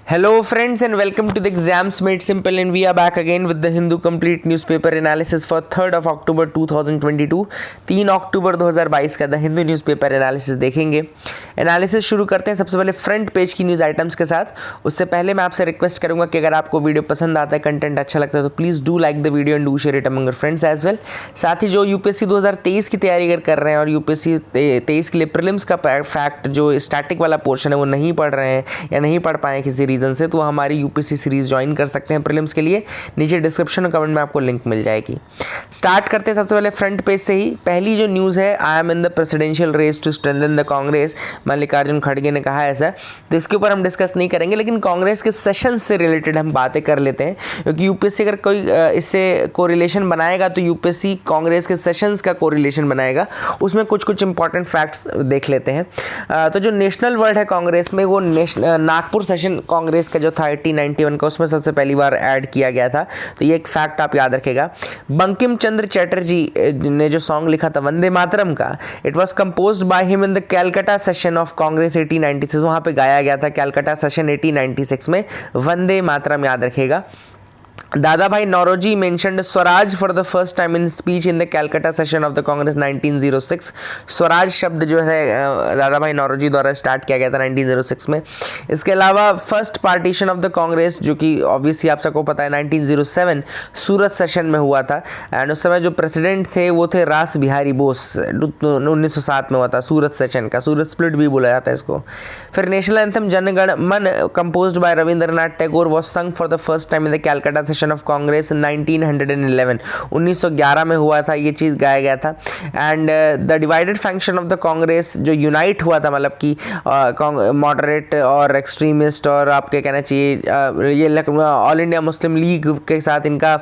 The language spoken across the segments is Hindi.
Hello friends and welcome to the Exams Made Simple, and we are back again with the Hindu Complete Newspaper Analysis for 3rd of October 2022। 3 अक्टूबर 2022 का द हिंदू न्यूज़पेपर एनालिसिस देखेंगे। एनालिसिस शुरू करते हैं सबसे पहले फ्रंट पेज की न्यूज़ आइटम्स के साथ। उससे पहले मैं आपसे रिक्वेस्ट करूंगा कि अगर आपको वीडियो पसंद आता है, कंटेंट अच्छा लगता है, तो please do like the video and do share it among your friends as well. साथ ही जो यूपीएससी 2023 की तैयारी अगर कर रहे हैं और यूपीएससी 23 के लिए प्रीलिम्स का फैक्ट जो स्टैटिक वाला पोर्शन है वो नहीं पढ़ रहे हैं या नहीं पढ़ पाए किसी रीज़न से, तो हमारी यूपीएससी सीरीज ज्वाइन कर सकते हैं प्रीलिम्स के लिए। नीचे डिस्क्रिप्शन और कमेंट में आपको लिंक मिल जाएगी। स्टार्ट करते हैं सबसे पहले फ्रंट पेज से ही। पहली जो न्यूज़ है, I am in the presidential race to strengthen the Congress, Mallikarjun खड़गे ने कहा ऐसा। तो इसके ऊपर हम डिस्कस नहीं करेंगे, लेकिन कांग्रेस के सेशन से रिलेटेड हम बातें कर लेते हैं, क्योंकि यूपीएससी अगर कोई इससे कोरिलेशन बनाएगा तो यूपीएससी कांग्रेस के सेशंस का कोरिलेशन बनाएगा। उसमें कुछ कुछ इंपॉर्टेंट फैक्ट्स देख लेते हैं। तो जो नेशनल वर्ड है कांग्रेस में, वो नागपुर सेशन कांग्रेस का जो था 1891 का, उसमें सबसे पहली बार ऐड किया गया था। तो ये एक फैक्ट आप याद रखेगा। बंकिम चंद्र चटर्जी ने जो सॉन्ग लिखा था वंदे मातरम का, it was composed by him in the Calcutta session of Congress 1896। वहाँ पे गाया गया था कैलकाटा सेशन 1896 में वंदे मातरम, याद रखेगा। Dadabhai Naoroji mentioned Swaraj for the first time in speech in the Calcutta session of the Congress 1906। Swaraj शब्द जो है दादा भाई नौरोजी द्वारा स्टार्ट किया गया था 1906 में। इसके अलावा first partition of the Congress, जो कि ऑब्वियसली आप सबको पता है 1907 सूरत सेशन में हुआ था, एंड उस समय जो प्रेसिडेंट थे वो थे रास बिहारी बोस। 1907 में हुआ था सूरत सेशन का, सूरत स्प्लिट भी बोला जाता है इसको। फिर national anthem Janagana Mana composed by Rabindranath Tagore was sung for the first time in the Calcutta of Congress 1911। 1911 में हुआ था, ये चीज़ गाया गया था। And the divided function of the Congress जो यूनाइट हुआ था, मतलब कि मॉडरेट और एक्सट्रीमिस्ट और आपके कहना चाहिए ये ऑल इंडिया मुस्लिम लीग के साथ इनका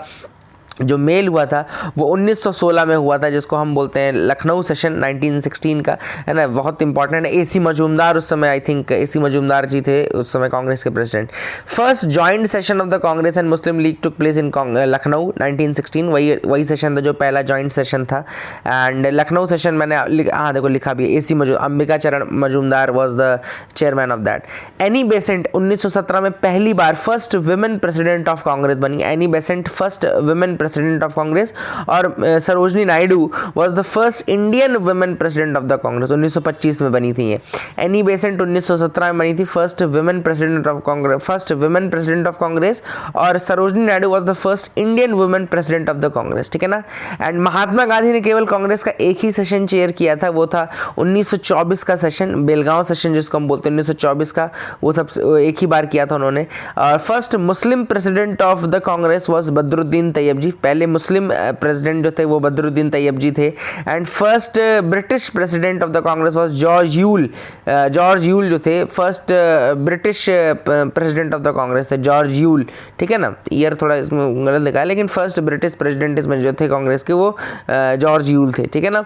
जो मेल हुआ था वो 1916 में हुआ था, जिसको हम बोलते हैं लखनऊ सेशन 1916 का, है ना। बहुत इंपॉर्टेंट है। एसी मजूमदार उस समय, I think AC Majumdar ji थे उस समय कांग्रेस के president. First joint session of the Congress and Muslim League took place in Lucknow 1916। वही सेशन था जो पहला जॉइंट सेशन था। एंड लखनऊ सेशन मैंने हाँ देखो लिखा भी है, AC Ambika Charan Majumdar was the chairman of that. Annie Besant 1917 में पहली बार first women president of Congress बनी। Annie Besant first women president of Congress, और Sarojini Naidu was the first Indian women president of the Congress. 1925 में बनी थी ये। एनी बेसेंट 1917 में बनी थी first women president of Congress, first women president of Congress, और Sarojini Naidu was the first Indian women president of the Congress, ठीक है ना। एंड महात्मा गांधी ने केवल कांग्रेस का एक ही सेशन चेयर किया था, वो था 1924 का सेशन, बेलगांव सेशन जिसको हम बोलते हैं 1924 का, वो सबसे एक ही बार किया था उन्होंने। और first Muslim president of the Congress was Badruddin Tyabji. पहले मुस्लिम प्रेसिडेंट जो थे वो बदरुद्दीन तैयब जी थे। And first British president of the Congress was George Yule. George Yule जो थे first British president of the Congress थे, जॉर्ज यूल, ठीक है ना। ईयर थोड़ा इसमें गलत लिखा है, लेकिन फर्स्ट ब्रिटिश प्रेसिडेंट इसमें जो थे कांग्रेस के वो जॉर्ज यूल थे, ठीक है ना।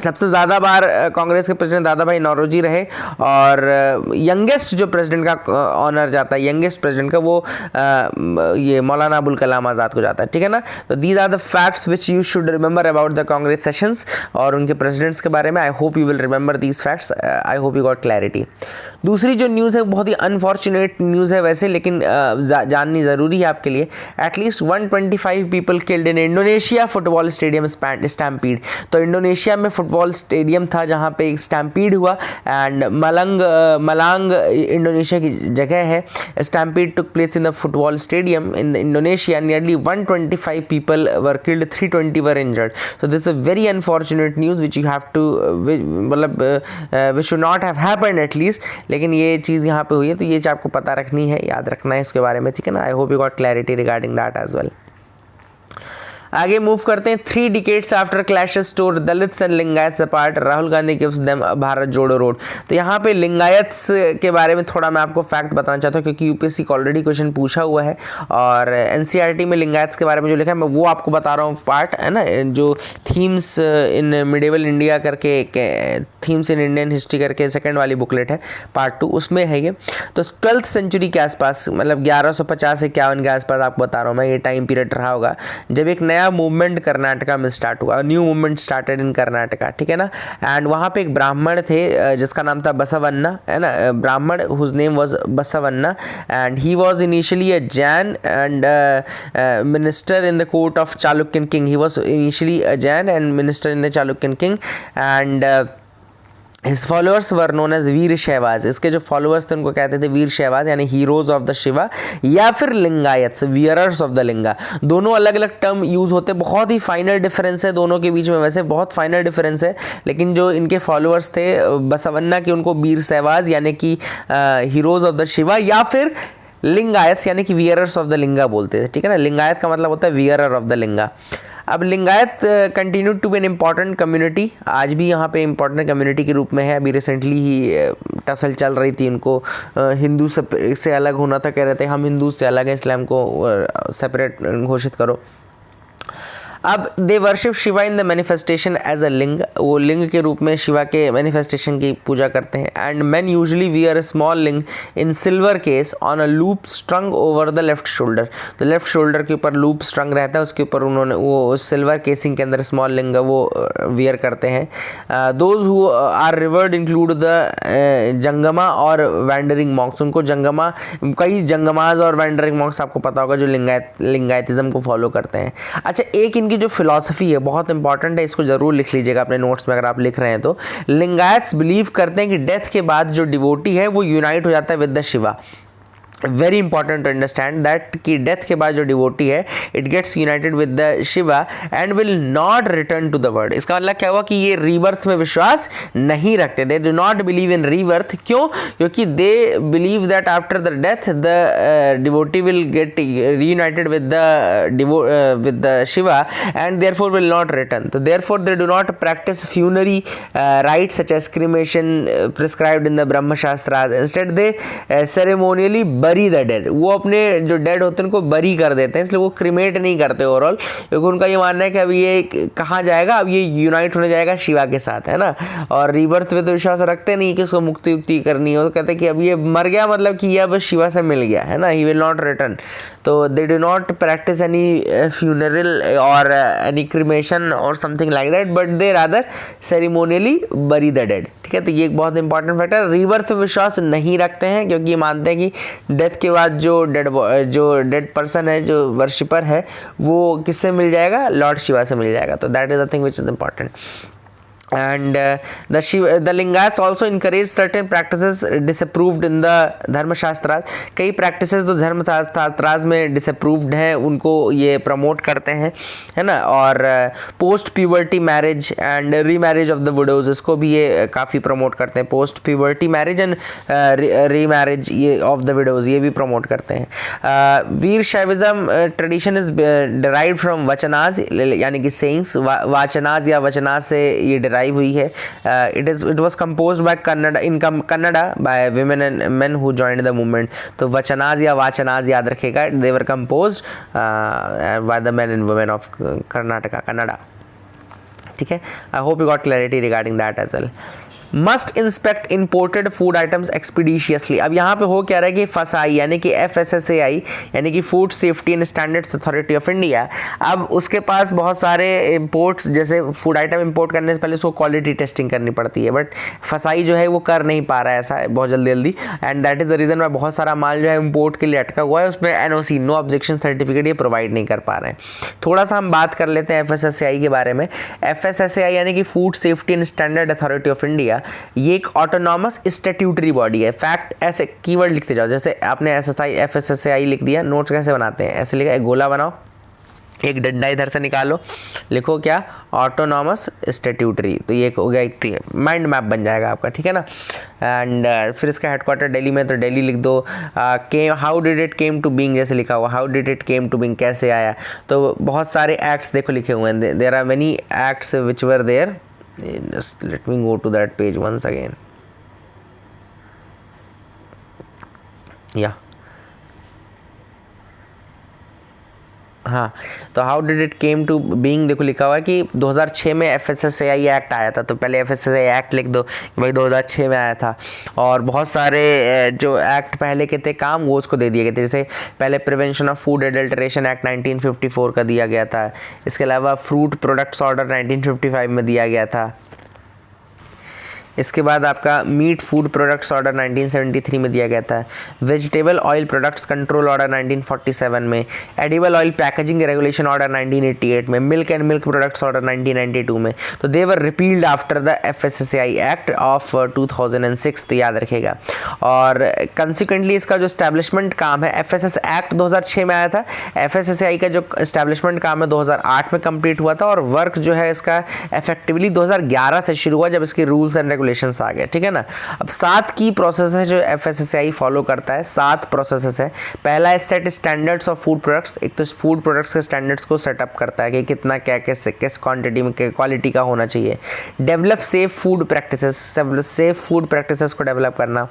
सबसे ज़्यादा बार कांग्रेस के प्रेसिडेंट दादा भाई नौरोजी रहे, और यंगेस्ट जो प्रेसिडेंट का ऑनर जाता है, यंगेस्ट प्रेसिडेंट का, वो ये मौलाना अबुल कलाम आज़ाद को जाता है, ठीक है ना। तो these are the facts which you should remember about the Congress sessions और उनके प्रेसिडेंट्स के बारे में। I hope you will remember these facts, I hope you got clarity. दूसरी जो न्यूज़ है बहुत ही अनफॉर्चुनेट न्यूज़ है वैसे, लेकिन जाननी ज़रूरी है आपके लिए। At least 125 people killed in Indonesia football stadium stampede. तो इंडोनेशिया में फुटबॉल स्टेडियम था जहाँ पे एक स्टैम्पीड हुआ, एंड मलांग इंडोनेशिया की जगह है। Stampede took place in the football stadium in Indonesia. Nearly 125 people were killed, 320 were injured. So this is a very unfortunate news which you have to, मतलब which should not have happened at least, लेकिन ये चीज़ यहाँ पे हुई है, तो ये चीज़ आपको पता रखनी है, याद रखना है इसके बारे में, ठीक है ना। I hope you got clarity regarding that as well. आगे मूव करते हैं। 3 decades after clashes tore Dalits and Lingayats apart, Rahul Gandhi gives them Bharat Jodo road. तो यहाँ पे लिंगायत्स के बारे में थोड़ा मैं आपको फैक्ट बताना चाहता हूँ, क्योंकि यूपीएससी को ऑलरेडी क्वेश्चन पूछा हुआ है, और एनसीईआरटी में लिंगायत्स के बारे में जो लिखा है मैं वो आपको बता रहा हूँ। पार्ट है ना, जो थीम्स इन मिडेवल इंडिया करके, थीम्स इन इंडियन हिस्ट्री करके सेकेंड वाली बुकलेट है, पार्ट 2, उसमें है ये। तो 12th सेंचुरी के आसपास, मतलब 1150-51 के आसपास आपको बता रहा हूँ मैं, ये टाइम पीरियड रहा होगा जब एक नया नया मूवमेंट कर्नाटका में स्टार्ट हुआ, new movement started in Karnataka, ठीक है ना। एंड वहाँ पे एक ब्राह्मण थे जिसका नाम था बसवन्ना, है ना, Brahmin whose name was Basavanna, and he was initially a Jain and minister in the court of Chalukyan king. He was initially a Jain and minister in the Chalukyan king and his followers were known as Virashaivas. इसके जो फॉलोअर्स थे उनको कहते थे वीर शैवाज, यानी हीरोज ऑफ द शिवा या फिर लिंगायत्स, वियरर्स ऑफ द लिंगा. दोनों अलग अलग टर्म यूज होते, बहुत ही फाइनल डिफरेंस है दोनों के बीच में, वैसे बहुत फाइनल डिफरेंस है, लेकिन जो इनके फॉलोअर्स थे बसवन्ना के, उनको वीर शैवाज यानी कि हीरोज ऑफ द शिवा या फिर लिंगायत्स यानी कि वियरर्स ऑफ द लिंगा बोलते थे, ठीक है ना. लिंगायत का मतलब होता है वियरर ऑफ द लिंगा. अब Lingayat continue to be an important community, आज भी यहाँ पे इम्पॉर्टेंट कम्युनिटी के रूप में है. अभी रिसेंटली ही टसल चल रही थी, उनको हिंदू से अलग होना था, कह रहे थे हम हिंदू से अलग हैं, इस्लाम को सेपरेट घोषित करो. अब they worship Shiva in the manifestation as a linga, वो लिंग के रूप में शिवा के मैनिफेस्टेशन की पूजा करते हैं. And men usually wear a small linga in silver case on a loop strung over the left shoulder. तो लेफ्ट शोल्डर के ऊपर लूप स्ट्रंग रहता है, उसके ऊपर उन्होंने वो सिल्वर केसिंग के अंदर स्मॉल लिंग वो वियर करते हैं. Those who are revered include the Jangama और वैंडरिंग मॉन्क्स. उनको जंगमा, कई जंगमाज और वैंडरिंग मॉन्क्स आपको पता होगा जो लिंगायतिज्म को फॉलो करते हैं. अच्छा, एक इनकी जो फिलॉसफी है बहुत इंपॉर्टेंट है, इसको जरूर लिख लीजिएगा अपने नोट्स में अगर आप लिख रहे हैं तो. लिंगायत्स बिलीव करते हैं कि डेथ के बाद जो डिवोटी है वो यूनाइट हो जाता है with the Shiva. Very important to understand that कि डेथ के बाद जो डिवोटी है it gets united with the Shiva and will not return to the world. इसका मतलब क्या हुआ कि ये रीबर्थ में विश्वास नहीं रखते. They do not believe in rebirth. क्यों? क्योंकि they believe that after the death the devotee will get reunited with the Shiva and therefore will not return. तो therefore they do not practise funerary rites such as cremation prescribed in the Brahmashastra. Instead they ceremonially bury the dead. वो अपने जो डेड होते हैं उनको बरी कर देते हैं, इसलिए वो क्रिमेट नहीं करते ओवरऑल, क्योंकि उनका ये मानना है कि अब ये कहाँ जाएगा, अब ये यूनाइट होने जाएगा शिवा के साथ, है ना. और रीबर्थ पे तो विश्वास रखते नहीं कि उसको मुक्ति युक्ति करनी हो, तो कहते हैं कि अब ये मर गया मतलब कि ये अब शिवा से मिल गया, है ना, ही विल नॉट रिटर्न. तो they do not practise any funeral और एनी क्रिमेशन और something like that, but they rather ceremonially bury the dead. ठीक है, तो ये एक बहुत इंपॉर्टेंट फैक्टर. रीबर्थ में विश्वास नहीं रखते हैं क्योंकि ये मानते हैं कि डेथ के बाद जो डेड पर्सन है, जो वर्शिपर है, वो किससे मिल जाएगा, लॉर्ड शिवा से मिल जाएगा. तो that is the thing which is important. And the Lingayats also encourage certain practices disapproved in the धर्म शास्त्रास. कई practices तो धर्म शास्त्रास में disapproved हैं, उनको ये promote करते हैं, है ना. और post puberty marriage and remarriage of the widows, इसको भी ये काफ़ी promote करते हैं. post puberty marriage and remarriage ये of the widows ये भी promote करते हैं. वीर Shaivism tradition is derived from वचनाज, यानी कि sayings. वाचनाज या वचनाज से ये हुई है. It was composed by Kannada by women and men who joined the movement. तो वचनाज या वाचनाज याद रखेगा. They were composed by the men and women of Karnataka, Kannada. ठीक है. I hope you got clarity regarding that as well. Must inspect imported food items expeditiously. अब यहाँ पे हो क्या रहा है कि फसाई यानी कि FSSAI यानी कि food safety and standards authority of India, अब उसके पास बहुत सारे इम्पोर्ट्स, जैसे फूड आइटम इम्पोर्ट करने से पहले उसको क्वालिटी टेस्टिंग करनी पड़ती है, बट फसाई जो है वो कर नहीं पा रहा है ऐसा बहुत जल्दी, and that is the reason why बहुत सारा माल जो है इम्पोर्ट के लिए अटका हुआ है, उसमें NOC नो ऑब्जेक्शन सर्टिफिकेट ये प्रोवाइड नहीं कर पा रहे हैं. थोड़ा सा हम बात कर लेते हैं FSSAI के बारे में. FSSAI यानी कि food safety and standard authority of India, ये एक ऑटोनॉमस स्टैट्यूटरी बॉडी है. फैक्ट ऐसे कीवर्ड लिखते जाओ, जैसे आपने FSSAI लिख दिया. नोट्स कैसे बनाते हैं, ऐसे लिखा, एक गोला बनाओ, एक डंडा इधर से निकालो, लिखो क्या, ऑटोनॉमस स्टैट्यूटरी. तो ये हो गया, एक माइंड मैप बन जाएगा आपका, ठीक है ना. एंड फिर इसका हेडक्वार्टर दिल्ली में, तो दिल्ली लिख दो. How did it came to being, जैसे लिखा हुआ, how did it came to being, कैसे आया. तो बहुत सारे एक्ट्स देखो लिखे हुए हैं. There are many acts which were there. Just let me go to that page once again. Yeah. हाँ, तो how did it came to being, देखो लिखा हुआ है कि 2006 में FSSAI एक्ट आया था। तो पहले FSSAI एक्ट लिख दो कि भाई 2006 में आया था, और बहुत सारे जो एक्ट पहले के थे काम वो उसको दे दिए गए थे। जैसे पहले prevention of food adulteration act 1954 का दिया गया था। इसके अलावा फ्रूट प्रोडक्ट्स ऑर्डर 1955 में दिया गया था। इसके बाद आपका मीट फूड प्रोडक्ट्स ऑर्डर 1973 में दिया गया था। Vegetable oil products control order 1947 में, edible oil packaging regulation order 1988 में, milk and milk products order 1992 में। तो they were repealed after the FSSAI act of 2006, तो याद रखेगा। और कंसिक्वेंटली इसका जो स्टैब्लिशमेंट काम है, FSS एक्ट 2006 में आया था, FSSAI का जो स्टैब्लिशमेंट काम है 2008 में कंप्लीट हुआ था, और वर्क जो है इसका इफेक्टिवली 2011 से शुरू हुआ जब इसके रूल्स एंड आ गए, ठीक है ना। अब 7 की प्रोसेस है जो FSSAI फॉलो करता है। 7 प्रोसेसेस है। पहला है set standards of food products. एक तो फूड प्रोडक्ट्स के स्टैंडर्ड्स को सेटअप करता है कि कितना क्या किस क्वांटिटी में क्वालिटी का होना चाहिए। Develop safe food practices, safe food practices को डेवलप करना।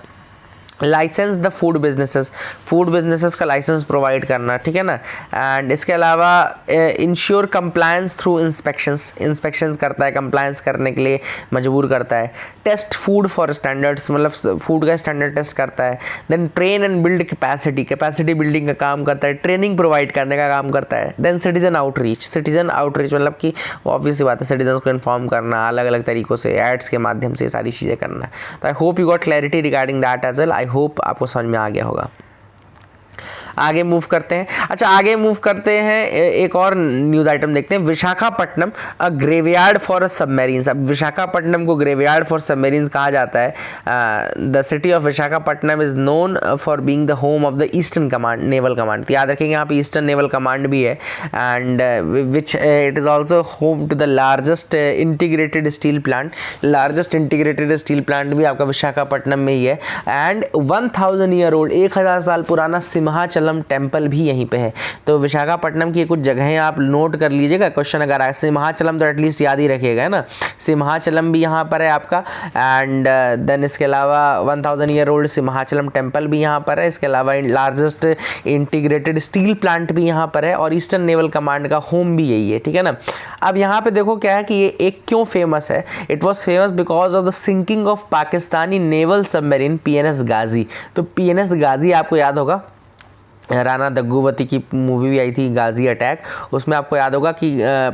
लाइसेंस द फूड बिजनेसेस का लाइसेंस प्रोवाइड करना, ठीक है ना। एंड इसके अलावा इंश्योर कंप्लायंस थ्रू इंस्पेक्शंस करता है, कंप्लायंस करने के लिए मजबूर करता है। टेस्ट फूड फॉर स्टैंडर्ड्स, मतलब फूड का स्टैंडर्ड टेस्ट करता है। Then train and build capacity building का काम करता है, ट्रेनिंग प्रोवाइड करने का काम करता है। देन सिटीजन आउटरीच मतलब कि ऑब्वियस बात है, सिटीजन को इन्फॉर्म करना अलग अलग तरीक़ों से, एड्स के माध्यम से सारी चीज़ें करना। तो I hope you got clarity regarding that as well. I hope आपको समझ में आ गया होगा। आगे मूव करते हैं। अच्छा, आगे मूव करते हैं, एक और न्यूज़ आइटम देखते हैं। विशाखापट्टनम अ ग्रेवयार्ड फॉर सबमरीन्स। अब विशाखापट्टनम को ग्रेवयार्ड फॉर सबमरीन्स कहा जाता है। The city of Visakhapatnam is known for being the home of the eastern command, naval command. तो याद रखेंगे यहाँ पे ईस्टर्न नेवल कमांड भी है, and which it is also home to the largest integrated steel plant. Largest integrated steel plant भी आपका विशाखापट्टनम में ही है। एंड 1000 ईयर ओल्ड, 1000 साल पुराना सिम्हाचलम टेम्पल भी यहीं पे है। तो विशाखापट्टनम की कुछ जगहें आप नोट कर लीजिएगा, क्वेश्चन अगर आए। सिम्हाचलम तो एटलीस्ट याद ही रखिएगा, है ना। सिम्हाचलम भी यहाँ पर है आपका। एंड देन इसके अलावा 1000 ईयर ओल्ड सिम्हाचलम टेम्पल भी यहाँ पर है। इसके अलावा लार्जेस्ट इंटीग्रेटेड स्टील प्लांट भी यहाँ पर है, और ईस्टर्न नेवल कमांड का होम भी यही है, ठीक है ना। अब यहाँ पे देखो क्या है कि ये एक क्यों फेमस है। It was famous because of the sinking of Pakistani naval submarine PNS Ghazi. तो PNS गाजी आपको याद होगा, राणा दग्गुवती की मूवी भी आई थी गाजी अटैक, उसमें आपको याद होगा कि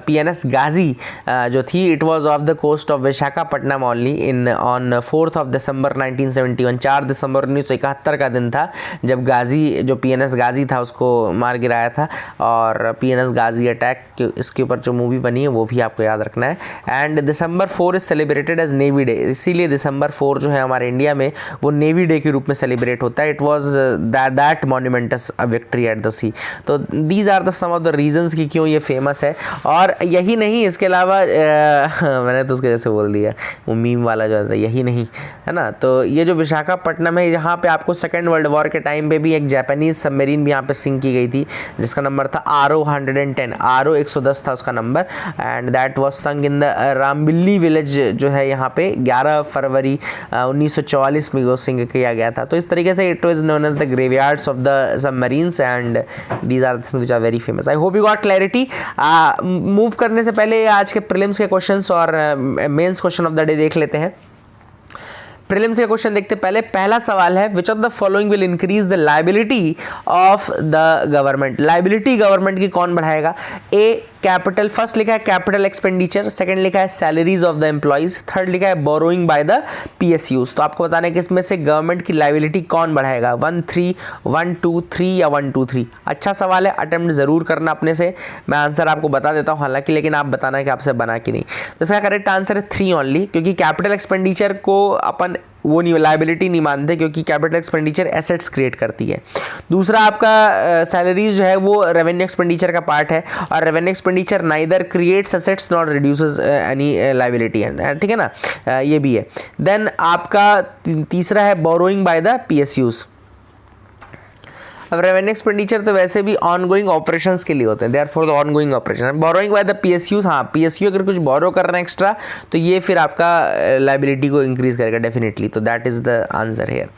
PNS गाजी जो थी, it was of the coast of Visakhapatnam only in on 4 दिसंबर 1971। 4 दिसंबर 1971 का दिन था जब गाजी, जो PNS गाजी था, उसको मार गिराया था। और PNS गाजी अटैक, इसके ऊपर जो मूवी बनी है वो भी आपको याद रखना है। And December 4 is celebrated as navy day, इसीलिए December 4 जो है हमारे इंडिया में वो नेवी डे के रूप में सेलिब्रेट होता है। It was that momentous victory at the sea. तो these are the some of the reasons कि क्यों ये फेमस है। और यही नहीं, इसके अलावा मैंने तो उसके जैसे बोल दिया, वो मीम वाला जो है, यही नहीं, है ना। तो ये जो विशाखापट्टनम है, यहाँ पे आपको सेकेंड वर्ल्ड वॉर के टाइम पे भी एक जापानीज सबमरीन भी यहाँ पे सिंक की गई थी, जिसका नंबर था RO-110, RO-110 था उसका नंबर। एंड दैट वॉज संग इन द रामबिल्ली विलेज जो है यहाँ पे 11 फरवरी 1944 में वो सिंक किया गया था। तो इस तरीके से it was known as the graveyards of the submarines, and these are the things which are very famous. I hope you got clarity. Move करने से पहले आज के प्रीलिम्स के क्वेश्चंस और mains question of the day देख लेते हैं। प्रीलिम्स के क्वेश्चन देखते पहले। पहला सवाल है, which of the following will increase the liability of the government. Liability government की कौन बढ़ाएगा? ए कैपिटल, फर्स्ट लिखा है कैपिटल एक्सपेंडिचर, सेकंड लिखा है salaries of the employees, third लिखा है बोरोइंग बाय द PSUs। तो आपको बताना है कि इसमें से गवर्नमेंट की लायबिलिटी कौन बढ़ाएगा, 1, 3, 1, 2, 3 या 1, 2, 3। अच्छा सवाल है, अटेम्प्ट जरूर करना अपने से। मैं आंसर आपको बता देता हूँ हालांकि, लेकिन आप बताना है कि आपसे बना कि नहीं। तो इसका करेक्ट आंसर है 3 ओनली, क्योंकि कैपिटल एक्सपेंडिचर को अपन वो नहीं, लायबिलिटी नहीं मानते, क्योंकि कैपिटल एक्सपेंडिचर एसेट्स क्रिएट करती है। दूसरा आपका सैलरीज जो है वो रेवेन्यू एक्सपेंडिचर का पार्ट है, और revenue expenditure neither creates assets not reduces any liability है, ठीक है ना, ये भी है। देन आपका तीसरा है बोरोइंग बाय द PSUs। अब रेवेन्यू एक्सपेंडिचर तो वैसे भी ऑनगोइंग ऑपरेशंस के लिए होते हैं, there for the ongoing operation. Borrowing by the PSUs, हाँ PSU अगर कुछ बोरो कर रहे हैं एक्स्ट्रा तो ये फिर आपका लायबिलिटी को इंक्रीज करेगा डेफिनेटली। तो that is the answer here.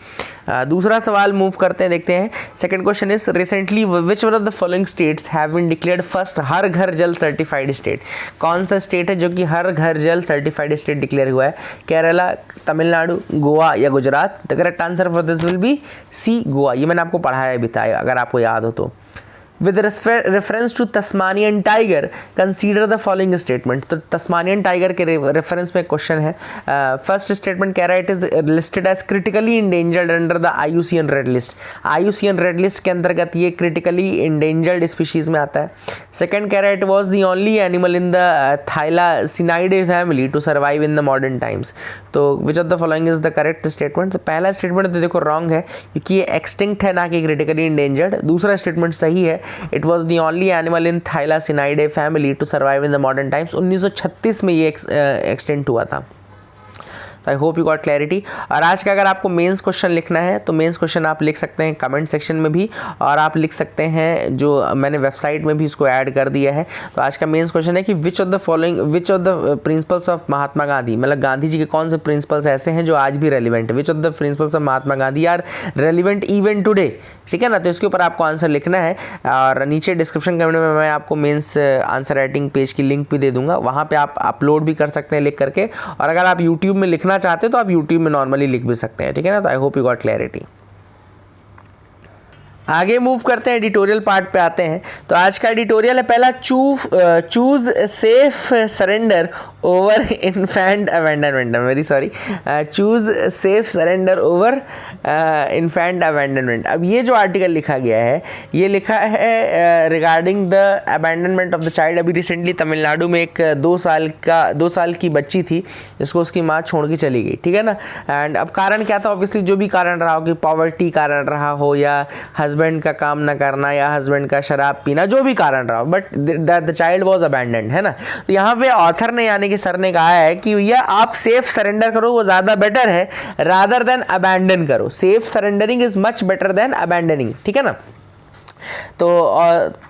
दूसरा सवाल मूव करते हैं, देखते हैं। Second question is recently which one of the following states have been declared first Har Ghar Jal certified state. कौन सा स्टेट है जो कि हर Ghar Jal certified state declare हुआ है? केरला, तमिलनाडु, गोवा या Gujarat? The correct answer for this will be C, Goa. ये मैंने आपको पढ़ाया भी था, अगर आपको याद हो तो। With reference to Tasmanian tiger, consider the following statement। तो तस्मानियन टाइगर के रेफरेंस में क्वेश्चन है। फर्स्ट स्टेटमेंट कह रहा है it is listed as critically endangered under the IUCN red list. IUCN red list के अंतर्गत ये क्रिटिकली इंडेंजर्ड स्पीशीज में आता है। सेकंड कह रहा है it was the only animal in the thylacinidae family to survive in the modern times. तो which of the following is the correct statement? तो पहला स्टेटमेंट तो देखो रॉन्ग है, क्योंकि ये एक्सटिंक्ट है ना कि क्रिटिकली इंडेंजर्ड। दूसरा स्टेटमेंट सही है, it was the only animal in thylacinidae family to survive in the modern times. 1936 में ये एक्सटेंट हुआ था। तो I hope you got clarity. और आज का अगर आपको मेंस क्वेश्चन लिखना है तो मेंस क्वेश्चन आप लिख सकते हैं कमेंट सेक्शन में भी, और आप लिख सकते हैं जो मैंने वेबसाइट में भी इसको ऐड कर दिया है। तो आज का मेंस क्वेश्चन है कि which of the principles of Mahatma Gandhi, मतलब गांधी जी के कौन से प्रिंसिपल्स ऐसे हैं जो आज भी रेलिवेंट है। Which of the principles of Mahatma Gandhi are relevant even today, ठीक है ना। तो इसके ऊपर आपको आंसर लिखना है, और नीचे डिस्क्रिप्शन कमेंट में मैं आपको मेंस आंसर राइटिंग पेज की लिंक भी दे दूंगा, वहाँ पे आप अपलोड भी कर सकते हैं लिख करके। और अगर आप यूट्यूब में लिखना चाहते हैं तो आप यूट्यूब में नॉर्मली लिख भी सकते हैं, ठीक है ना। तो I hope you got clarity. आगे मूव करते हैं, एडिटोरियल पार्ट पे आते हैं। तो आज का एडिटोरियल है पहला, choose safe surrender over infant abandonment. Very sorry, choose safe surrender over infant abandonment. अब ये जो आर्टिकल लिखा गया है, ये लिखा है regarding the abandonment of the child. अभी रिसेंटली तमिलनाडु में एक 2 साल की बच्ची थी जिसको उसकी माँ छोड़ के चली गई, ठीक है ना। एंड अब कारण क्या था? ऑब्वियसली जो भी कारण रहा हो, कि पॉवर्टी कारण रहा हो, या हस्बैंड का काम ना करना, या हस्बैंड का शराब पीना, जो भी कारण रहा हो, but the child was abandoned, है ना। तो यहाँ पे ऑथर ने यानी कि सर ने कहा है कि भैया आप सेफ सरेंडर करो, वो ज़्यादा बेटर है रादर देन अबैंडन करो। Safe surrendering is much better than abandoning, ठीक है ना। तो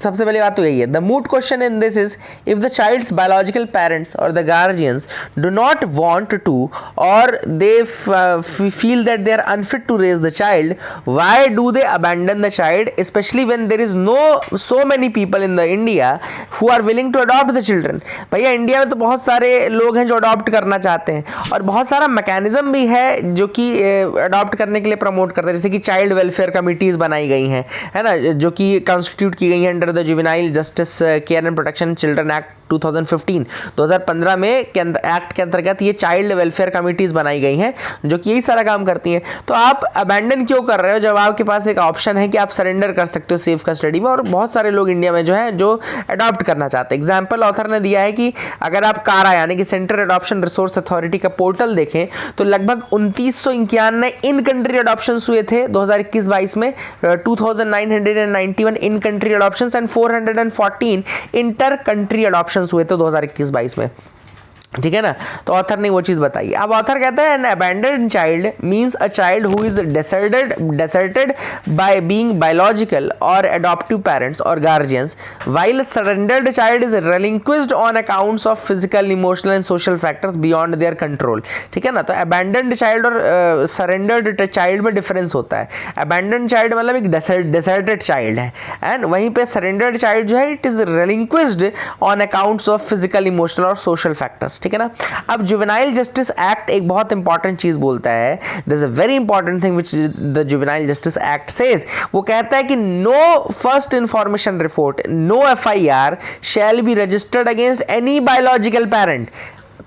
सबसे पहली बात तो यही है, the moot question in this is if the child's biological parents और the guardians do not want to और they feel that they are unfit to raise the child, why do they abandon the child, specially when there is no so many people in the India who are willing to adopt the children. भैया इंडिया में तो बहुत सारे लोग हैं जो अडॉप्ट करना चाहते हैं, और बहुत सारा मैकेनिज्म भी है जो कि अडॉप्ट करने के लिए प्रमोट करते हैं, जैसे कि चाइल्ड वेलफेयर कमिटीज़ बनाई गई हैं, है ना, जो कि कॉन्स्टिट्यूट की गई है under the juvenile justice care and protection children act 2015 में एक्ट के अंतर्गत ये चाइल्ड वेलफेयर कमिटीज़ बनाई गई हैं जो कि यही सारा काम करती हैं। तो आप अबैंडन क्यों कर रहे हो जब आपके पास एक ऑप्शन है कि आप सरेंडर कर सकते हो सेफ कस्टडी में, और बहुत सारे लोग इंडिया में जो है जो अडॉप्ट करना चाहते हैं। एग्जाम्पल ऑथर ने दिया है कि अगर आप कारा यानी कि सेंट्रल अडॉप्शन रिसोर्स अथॉरिटी का पोर्टल देखें तो लगभग 2991 इन कंट्री अडॉप्शन हुए थे 2021-22 में, 2991 in country adoption and 414 inter country adoption हुए थे 2021-22 में, ठीक है ना। तो ऑथर ने वो चीज बताई। अब ऑथर कहता है an abandoned child means a child who is deserted by being biological or adoptive parents or guardians, while a surrendered child is relinquished on accounts of physical, emotional and social factors beyond their control, ठीक है ना। तो abandoned child और surrendered child में डिफरेंस होता है। abandoned child मतलब एक deserted child है, एंड वहीं पे surrendered child जो है it is relinquished on accounts of physical, emotional और social factors, ठीक है ना। अब जुवेनाइल जस्टिस एक्ट एक बहुत इंपॉर्टेंट चीज बोलता है, this is a very important thing which the juvenile justice act says. वो कहता है कि no first information report, no FIR shall be registered against any biological parent.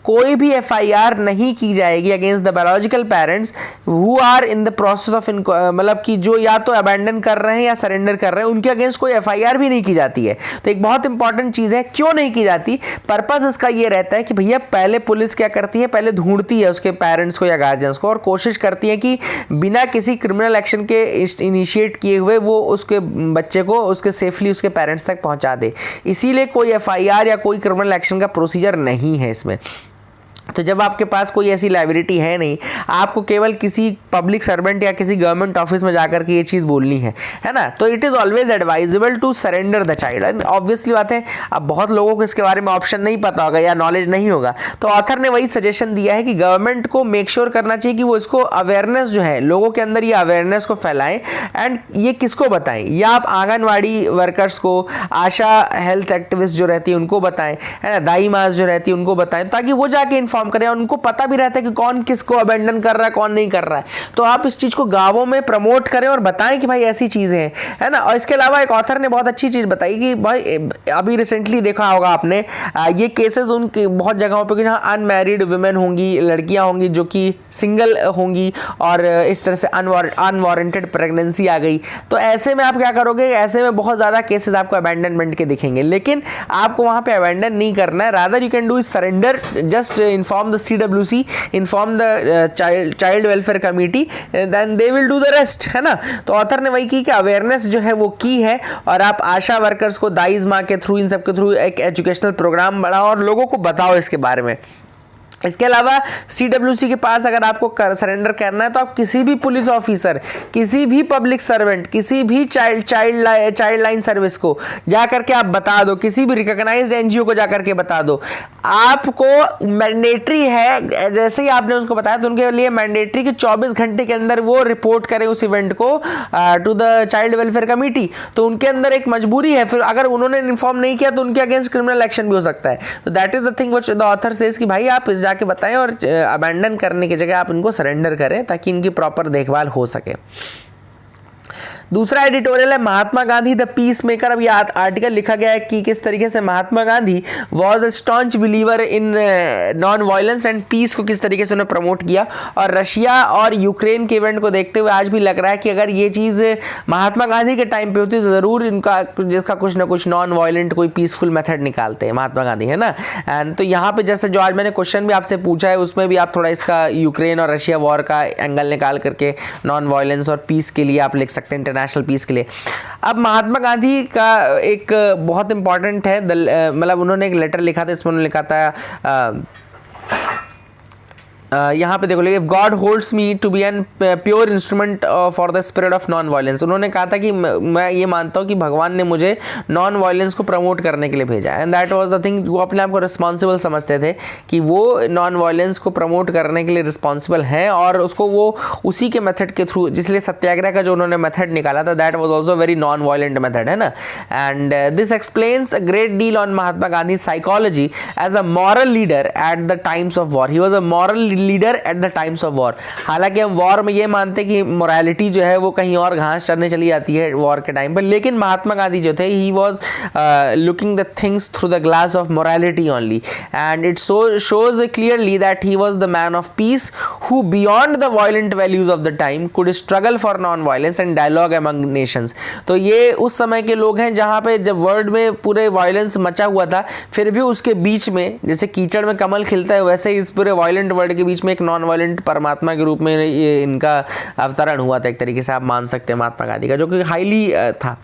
कोई भी FIR नहीं की जाएगी against the biological parents who are in the process of, मतलब कि जो या तो अबैंडन कर रहे हैं या सरेंडर कर रहे हैं, उनके अगेंस्ट कोई FIR भी नहीं की जाती है। तो एक बहुत इंपॉर्टेंट चीज़ है, क्यों नहीं की जाती? पर्पस इसका ये रहता है कि भैया पहले पुलिस क्या करती है, पहले ढूंढती है उसके पेरेंट्स को या गार्जियंस को, और कोशिश करती है कि बिना किसी क्रिमिनल एक्शन के इनिशिएट किए हुए वो उसके बच्चे को उसके सेफली उसके पेरेंट्स तक पहुँचा दे। इसीलिए कोई FIR या कोई क्रिमिनल एक्शन का प्रोसीजर नहीं है इसमें। तो जब आपके पास कोई ऐसी लाइबिलिटी है नहीं, आपको केवल किसी पब्लिक सर्वेंट या किसी गवर्नमेंट ऑफिस में जाकर के ये चीज़ बोलनी है ना, तो it is always advisable to surrender the child. And obviously बात है, अब बहुत लोगों को इसके बारे में ऑप्शन नहीं पता होगा या नॉलेज नहीं होगा, तो ऑथर ने वही सजेशन दिया है कि गवर्नमेंट को मेक श्योर करना चाहिए कि वो इसको अवेयरनेस जो है लोगों के अंदर, ये अवेयरनेस को फैलाएं। एंड ये किसको बताएं, या आप आंगनवाड़ी वर्कर्स को, आशा हेल्थ एक्टिविस्ट जो रहती है उनको बताएं, है ना, दाई मास जो रहती है उनको बताएं, ताकि वो जाके इन्फॉर्म करें। उनको पता भी रहता है कि कौन किसको अबेंडन कर रहा है, कौन नहीं कर रहा है। तो आप इस चीज को गांवों में प्रमोट करें और बताएं कि भाई ऐसी चीजें हैं, है ना। और इसके अलावा एक ऑथर ने बहुत अच्छी चीज बताई कि भाई अभी रिसेंटली देखा होगा आपने, ये केसेस उनकी बहुत जगहों पे जहाँ अनमैरिड वुमेन होंगी, लड़कियां होंगी जो कि सिंगल होंगी, और इस तरह से अनवारंटेड प्रेगनेंसी आ गई, तो ऐसे में आप क्या करोगे, ऐसे में बहुत ज्यादा केसेस आपको अबेंडनमेंट के दिखेंगे। लेकिन आपको वहां पे अबेंडन नहीं करना है, rather you can do surrender, just inform the CWC, inform the child welfare committee, then they will do the rest, है ना। तो ऑथर ने वही की कि अवेयरनेस जो है वो की है, और आप आशा वर्कर्स को दाइज माँ के थ्रू, इन सब के थ्रू एक एजुकेशनल प्रोग्राम बढ़ाओ और लोगों को बताओ इसके बारे में। इसके अलावा CWC के पास अगर आपको सरेंडर करना है, तो आप किसी भी पुलिस ऑफिसर, किसी भी पब्लिक सर्वेंट, किसी भी चाइल्ड लाइन सर्विस को जा करके आप बता दो, किसी भी रिकॉग्नाइज्ड NGO को जा करके बता दो। आपको मैंडेटरी है, जैसे ही आपने उसको बताया तो उनके लिए मैंडेटरी कि 24 घंटे के अंदर वो रिपोर्ट करें उस इवेंट को to the child welfare committee. तो उनके अंदर एक मजबूरी है, फिर अगर उन्होंने इन्फॉर्म नहीं किया तो उनके अगेंस्ट क्रिमिनल एक्शन भी हो सकता है। तो that is the thing which the author says कि भाई आप जाके बताएं और अबैंडन करने की जगह आप इनको सरेंडर करें, ताकि इनकी प्रॉपर देखभाल हो सके। दूसरा एडिटोरियल है Mahatma Gandhi the peace maker. अब ये आर्टिकल लिखा गया है कि किस तरीके से Mahatma Gandhi was a staunch believer in non violence and peace को किस तरीके से उन्होंने प्रमोट किया। और रशिया और यूक्रेन के इवेंट को देखते हुए आज भी लग रहा है कि अगर ये चीज़ महात्मा गांधी के टाइम पे होती तो ज़रूर इनका जिसका कुछ ना कुछ नॉन वायलेंट कोई पीसफुल मेथड निकालते हैं महात्मा गांधी, है ना। एंड तो यहाँ पे जैसे जो आज मैंने क्वेश्चन भी आपसे पूछा है उसमें भी आप थोड़ा इसका यूक्रेन और रशिया वॉर का एंगल निकाल करके नॉन वायलेंस और पीस के लिए आप लिख सकते हैं, इंटरनेशनल पीस के लिए। अब महात्मा गांधी का एक बहुत इंपॉर्टेंट है, मतलब उन्होंने एक लेटर लिखा था, इसमें उन्होंने लिखा था यहाँ पे देखो, if God holds me to be an pure instrument for the spirit of non violence. उन्होंने कहा था कि मैं ये मानता हूँ कि भगवान ने मुझे नॉन वायलेंस को प्रमोट करने के लिए भेजा, and that was the thing. वो अपने आप को रिस्पॉन्सिबल समझते थे कि वो नॉन वायलेंस को प्रमोट करने के लिए रिस्पॉन्सिबल हैं, और उसको वो उसी के मेथड के थ्रू, जिसलिए सत्याग्रह का जो उन्होंने मेथड निकाला था that was also very non violent method, है ना। And this explains a great deal on Mahatma Gandhi psychology as a moral leader at the times of war. He was a moral leader at the times of war. हालांकि हम वॉर में ये मानते हैं कि मोरालिटी जो है वो कहीं और घास चरने चली जाती है वॉर के टाइम पर, लेकिन महात्मा गांधी जो थे he was looking the things through the glass of morality only, and it shows clearly that he was the man of peace who beyond the violent values of the time could struggle for non-violence and dialogue among nations। तो ये उस समय के लोग हैं जहाँ पे जब वर्ल्ड में पूरे वायलेंस मचा हुआ था, फिर भी उसके बीच में जैसे कीचड़ में कमल खिलता है, वैसे ही इस पूरे वायलेंट वर्ल्ड के बीच में एक नॉन वायलेंट परमात्मा के रूप में ये इनका अवतरण हुआ था, एक तरीके से आप मान सकते हैं महात्मा गांधी का, जो कि हाईली था।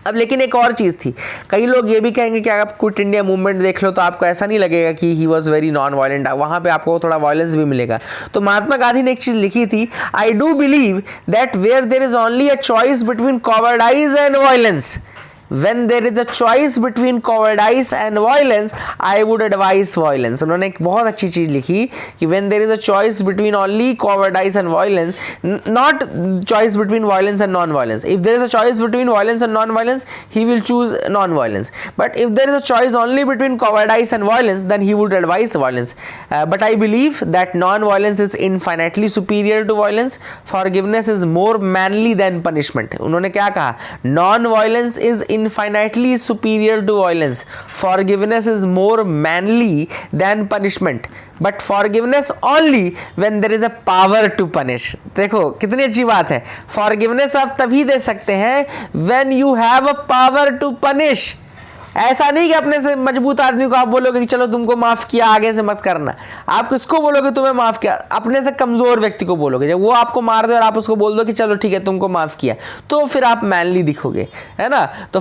अब लेकिन एक और चीज़ थी, कई लोग ये भी कहेंगे कि आप क्विट इंडिया मूवमेंट देख लो तो आपको ऐसा नहीं लगेगा कि he was very non violent, वहाँ पे आपको थोड़ा वायलेंस भी मिलेगा। तो महात्मा गांधी ने एक चीज़ लिखी थी, I do believe that where there is only a choice between cowardice and violence, when there is a choice between cowardice and violence, I would advise violence। उन्होंने एक बहुत अच्छी चीज़ लिखी कि when there is a choice between only cowardice and violence, not choice between violence and non-violence। If there is a choice between violence and non-violence, he will choose non-violence। But if there is a choice only between cowardice and violence, then he would advise violence। But I believe that non-violence is infinitely superior to violence। Forgiveness is more manly than punishment। उन्होंने क्या कहा, non-violence is infinitely superior to violence, forgiveness is more manly than punishment, but forgiveness only when there is a power to punish। देखो कितनी अच्छी बात है, forgiveness आप तभी दे सकते हैं when you have a power to punish, ऐसा नहीं कि अपने से मजबूत आदमी को आप बोलोगे कि चलो तुमको माफ किया, आगे से मत करना। आप किसको बोलोगे तुम्हें माफ किया? अपने से कमजोर व्यक्ति को बोलोगे। जब वो आपको मार दे और आप उसको बोल दो कि चलो ठीक है तुमको माफ किया, तो फिर आप मैनली दिखोगे, है ना। तो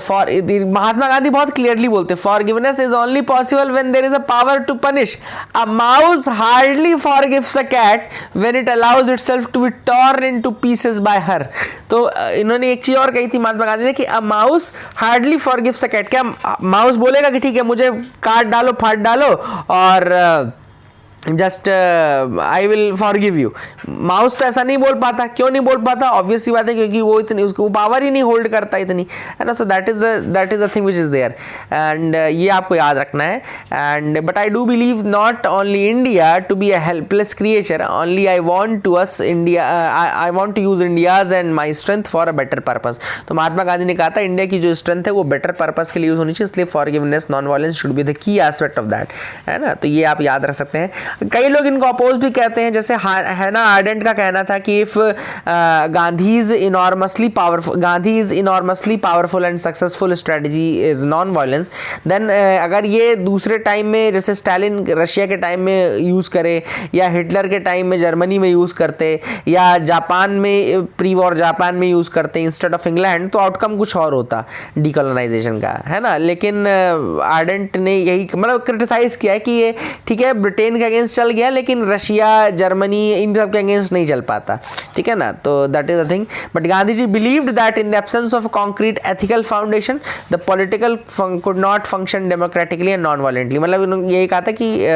महात्मा गांधी बहुत क्लियरली बोलते, forgiveness is only possible when there is a power to punish. A mouse hardly forgives a cat when it allows itself to be torn into pieces by her. तो इन्होंने एक चीज और कही थी महात्मा गांधी ने कि a mouse hardly forgives a cat. क्या माउस बोलेगा कि ठीक है मुझे काट डालो, फाड़ डालो और just I will forgive you? Mouse तो ऐसा नहीं बोल पाता। क्यों नहीं बोल पाता? ऑब्वियस सी बात है, क्योंकि वो इतनी, उसको पावर ही नहीं होल्ड करता इतनी, है ना। So that is the thing which is there, and ये आपको याद रखना है। And but I do believe not only India to be a helpless creature, only I want to us India, I want to use India's and my strength for a better purpose. तो महात्मा गांधी ने कहा था इंडिया की जो स्ट्रेंथ है वो बेटर पर्पस के लिए यूज होनी चाहिए, इसलिए forgiveness, non violence should be the key aspect of that, है ना। तो ये आप याद रख सकते हैं। कई लोग इनको अपोज भी कहते हैं, जैसे हैना आर्डेंट का कहना था कि if Gandhi is enormously powerful and successful strategy is non violence, then अगर ये दूसरे टाइम में जैसे स्टालिन रशिया के टाइम में यूज करे, या हिटलर के टाइम में जर्मनी में यूज करते, या जापान में प्री वॉर जापान में यूज करते इंस्टेड ऑफ इंग्लैंड, तो आउटकम कुछ और होता डीकोलोनाइजेशन का, है ना। लेकिन आर्डेंट ने यही मतलब क्रिटिसाइज किया है कि ये ठीक है ब्रिटेन के अगेंस्ट चल गया, लेकिन रशिया, जर्मनी, इन सब के अगेंस्ट नहीं चल पाता, ठीक है ना। तो that is the thing. But Gandhi ji believed that in the absence of concrete ethical foundation the political could not function democratically and non violently. मतलब उन्होंने यही कहा था कि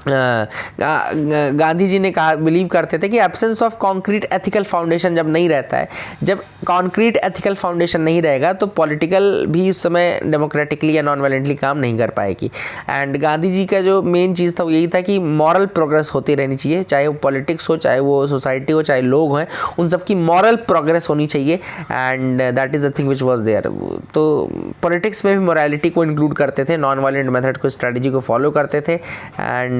गांधी जी ने कहा, बिलीव करते थे कि absence of concrete ethical foundation जब नहीं रहता है, जब कॉन्क्रीट एथिकल फाउंडेशन नहीं रहेगा तो पॉलिटिकल भी उस समय डेमोक्रेटिकली या नॉन वायलेंटली काम नहीं कर पाएगी। एंड गांधी जी का जो मेन चीज़ था वो यही था कि मॉरल प्रोग्रेस होती रहनी चाहिए, चाहे वो पॉलिटिक्स हो, चाहे वो सोसाइटी हो, चाहे लोग हैं, उन सबकी मॉरल प्रोग्रेस होनी चाहिए। And that is the thing which was there. तो पॉलिटिक्स में भी मोरालिटी को इंक्लूड करते थे, नॉन वायलेंट मेथड को, स्ट्रेटजी को फॉलो करते थे। And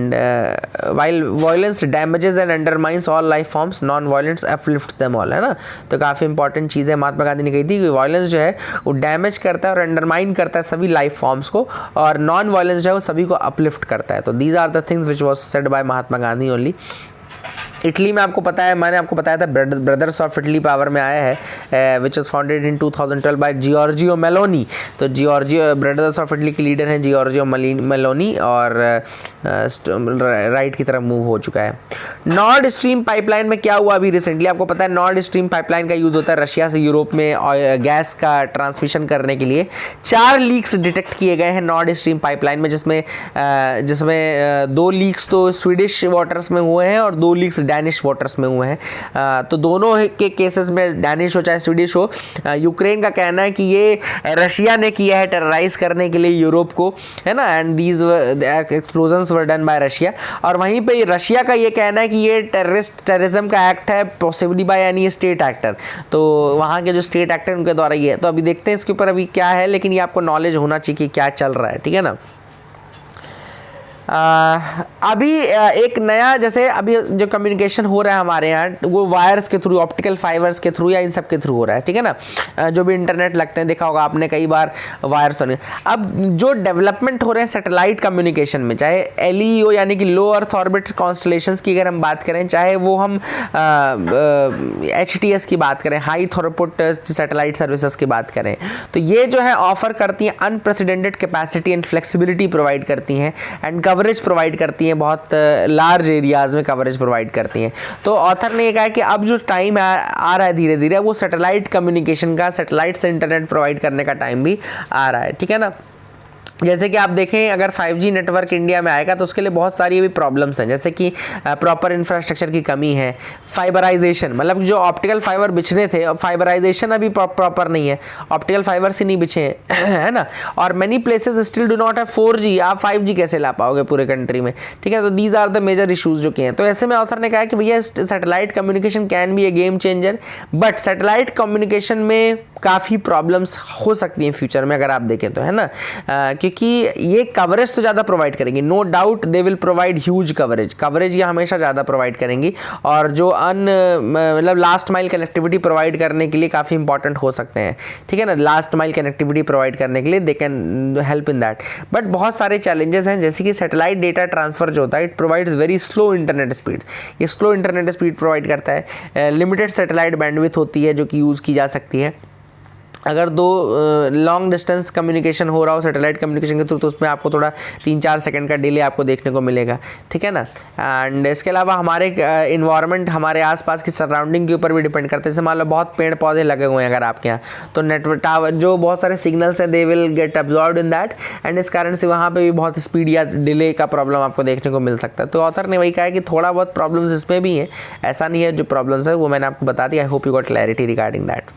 while violence damages and undermines all life forms, non-violence uplifts them all, है ना। तो काफ़ी इंपॉर्टेंट चीज़ है, महात्मा गांधी ने कही थी कि वायलेंस जो है वो डैमेज करता है और अंडरमाइन करता है सभी लाइफ फॉर्म्स को, और नॉन वायलेंस जो है वो सभी को अपलिफ्ट करता है। तो these are the things which was said by Mahatma Gandhi only. Italy में आपको पता है, मैंने आपको बताया था ब्रदर्स ऑफ इटली पावर में आया है, which is founded in 2012 by Giorgio Meloni. तो जियोर्जियो ब्रदर्स ऑफ इटली के लीडर हैं जियोर्जियो मेलोनी, और राइट की तरफ मूव हो चुका है। नॉर्ड स्ट्रीम पाइपलाइन में क्या हुआ अभी रिसेंटली, आपको पता है नॉर्ड स्ट्रीम पाइपलाइन का यूज़ होता है रशिया से यूरोप में गैस का ट्रांसमिशन करने के लिए। 4 लीक्स डिटेक्ट किए गए हैं नॉर्ड स्ट्रीम पाइपलाइन में, जिसमें 2 लीक्स तो स्वीडिश वाटर्स में हुए हैं और 2 लीक्स डैनिश वाटर्स में हुए हैं। तो दोनों के केसेस में, डैनिश हो चाहे स्वीडिश हो, यूक्रेन का कहना है कि ये रशिया ने किया है टेरराइज करने के लिए यूरोप को, है ना। And these explosions were done by Russia. और वहीं पे रशिया का ये कहना है कि ये टेररिज्म का एक्ट है, possibly by any state actor. तो वहाँ के जो स्टेट एक्टर उनके द्वारा ये है। तो अभी देखते हैं इसके ऊपर अभी क्या है, लेकिन ये आपको नॉलेज होना चाहिए कि क्या चल रहा है, ठीक है ना। अभी एक नया, जैसे अभी जो कम्युनिकेशन हो रहा है हमारे यहाँ वो वायर्स के थ्रू, ऑप्टिकल फाइबर्स के थ्रू या इन सब के थ्रू हो रहा है, ठीक है ना। जो भी इंटरनेट लगते हैं, देखा होगा आपने कई बार वायर्स होने। अब जो डेवलपमेंट हो रहे हैं सैटेलाइट कम्युनिकेशन में, चाहे LEO यानी कि लो अर्थ ऑर्बिट कॉन्स्टलेशंस की अगर हम बात करें, चाहे वो हम HTS की बात करें, हाई थ्रूपुट सैटेलाइट सर्विसेज की बात करें, तो ये जो है ऑफर करती हैं unprecedented capacity and flexibility provide करती हैं, एंड कवरेज प्रोवाइड करती हैं, बहुत लार्ज एरियाज़ में कवरेज प्रोवाइड करती हैं। तो ऑथर ने ये कहा कि अब जो टाइम आ रहा है धीरे धीरे, वो सैटेलाइट कम्युनिकेशन का, सैटेलाइट से इंटरनेट प्रोवाइड करने का टाइम भी आ रहा है, ठीक है ना। जैसे कि आप देखें, अगर 5G नेटवर्क इंडिया में आएगा तो उसके लिए बहुत सारी भी प्रॉब्लम्स हैं, जैसे कि प्रॉपर इंफ्रास्ट्रक्चर की कमी है, फाइबराइजेशन, मतलब जो ऑप्टिकल फाइबर बिछने थे, फाइबराइजेशन अभी प्रॉपर नहीं है, ऑप्टिकल फाइबर से नहीं बिछे हैं, है ना। और many places still do not है 4G, आप 5G कैसे ला पाओगे पूरे कंट्री में, ठीक है। तो these are the major issues जो कि हैं। तो ऐसे में ऑथर ने कहा कि भैया satellite communication can be A game changer, but satellite communication में काफ़ी प्रॉब्लम्स हो सकती हैं फ्यूचर में अगर आप देखें तो, है ना। क्योंकि ये कवरेज तो ज़्यादा प्रोवाइड करेंगी, no doubt they will provide huge coverage ये हमेशा ज़्यादा प्रोवाइड करेंगी, और जो मतलब लास्ट माइल कनेक्टिविटी प्रोवाइड करने के लिए काफ़ी इंपॉर्टेंट हो सकते हैं, ठीक है ना। लास्ट माइल कनेक्टिविटी प्रोवाइड करने के लिए they can help in that, but बहुत सारे चैलेंजेस हैं, जैसे कि सैटेलाइट डेटा ट्रांसफर जो होता है it provides very slow internet speed, ये स्लो इंटरनेट स्पीड प्रोवाइड करता है। लिमिटेड सैटेलाइट बैंडविड्थ होती है जो कि यूज़ की जा सकती है। अगर दो लॉन्ग डिस्टेंस कम्युनिकेशन हो रहा हो सैटेलाइट कम्युनिकेशन के थ्रू, तो उसमें आपको थोड़ा 3-4 सेकंड का डिले आपको देखने को मिलेगा, ठीक है ना। एंड इसके अलावा हमारे इन्वायरमेंट, हमारे आसपास की सराउंडिंग के ऊपर भी डिपेंड करते हैं। जैसे मान लो बहुत पेड़ पौधे लगे हुए हैं अगर आपके यहाँ, तो नेटवर्क टावर जो बहुत सारे सिग्नल्स हैं they will get absorbed in that, and इस कारण से वहाँ पर भी बहुत स्पीड या डिले का प्रॉब्लम आपको देखने को मिल सकता है। तो ऑथर ने वही कहा है कि थोड़ा बहुत प्रॉब्लम्स इसमें भी हैं, ऐसा नहीं है जो प्रॉब्लम्स है वो मैंने आपको बता दिया। आई hope you got clarity regarding that.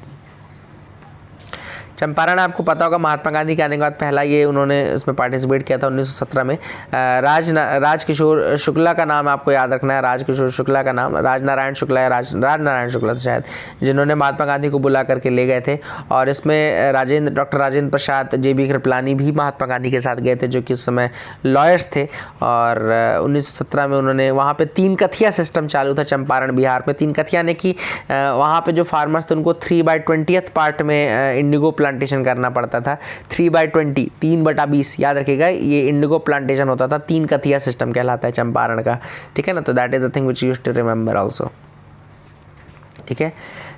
Champaran आपको पता होगा महात्मा गांधी के आने के बाद पहला ये उन्होंने उसमें पार्टिसिपेट किया था 1917 में। राजकिशोर शुक्ला का नाम आपको याद रखना है, राजकिशोर शुक्ला का नाम राजनारायण शुक्ला या राजनारायण शुक्ला था शायद, जिन्होंने महात्मा गांधी को बुला करके ले गए थे। और इसमें डॉक्टर राजेंद्र प्रसाद JB कृपलानी भी महात्मा गांधी के साथ गए थे, जो कि उस समय लॉयर्स थे। और 1917 में उन्होंने वहाँ पर 3 कथिया सिस्टम चालू था चंपारण बिहार में। 3 कथिया ने कि वहाँ पर जो फार्मर्स थे उनको 3/20 पार्ट में इंडिगो प्लांटेशन करना पड़ता था। 3/20 3/20 याद रखिएगा, ये इंडिगो प्लांटेशन होता था। 3 कथिया सिस्टम कहलाता है चंपारण का, ठीक है ना। तो that is the thing which you used to remember also, ठीक है।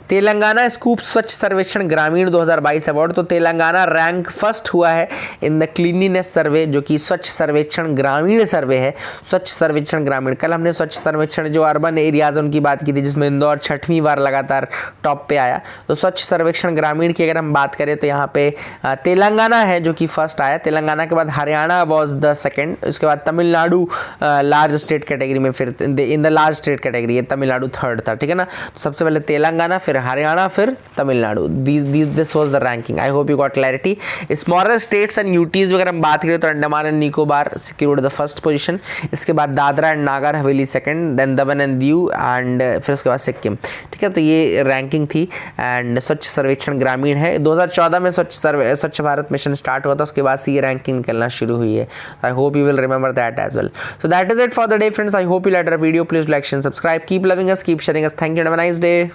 तेलंगाना स्कूप स्वच्छ सर्वेक्षण ग्रामीण 2022 अवार्ड। तो तेलंगाना रैंक फर्स्ट हुआ है इन द क्लीनलीनेस सर्वे, जो कि स्वच्छ सर्वेक्षण ग्रामीण सर्वे है। स्वच्छ सर्वेक्षण ग्रामीण, कल हमने स्वच्छ सर्वेक्षण जो अर्बन एरियाज उनकी बात की थी, जिसमें इंदौर 6वीं बार लगातार टॉप पे आया। तो स्वच्छ सर्वेक्षण ग्रामीण की अगर हम बात करें तो यहाँ पे तेलंगाना है जो कि फर्स्ट आया। तेलंगाना के बाद हरियाणा वॉज द सेकेंड, उसके बाद तमिलनाडु लार्ज स्टेट कैटेगरी में, फिर in the large state category Tamil Nadu third था, ठीक है ना। तो सबसे पहले तेलंगाना, फिर हरियाणा, फिर Tamil Nadu. This was the ranking. I hope you got clarity. Smaller states and UTs अगर हम बात करें तो Andaman and Nicobar secured the first position, इसके बाद Dadra and Nagar Haveli second, then Daman and Diu, and फिर उसके बाद सिक्किम, ठीक है। तो ये रैंकिंग थी। एंड स्वच्छ सर्वेक्षण ग्रामीण है। 2014 में स्वच्छ भारत मिशन स्टार्ट हुआ था, उसके बाद से ये रैंकिंग निकलना शुरू हुई है। I hope you will remember that as well. So that is it for the day friends. I hope you like our video. Please like, share, subscribe, keep loving us, keep sharing us. Thank you, have a nice day.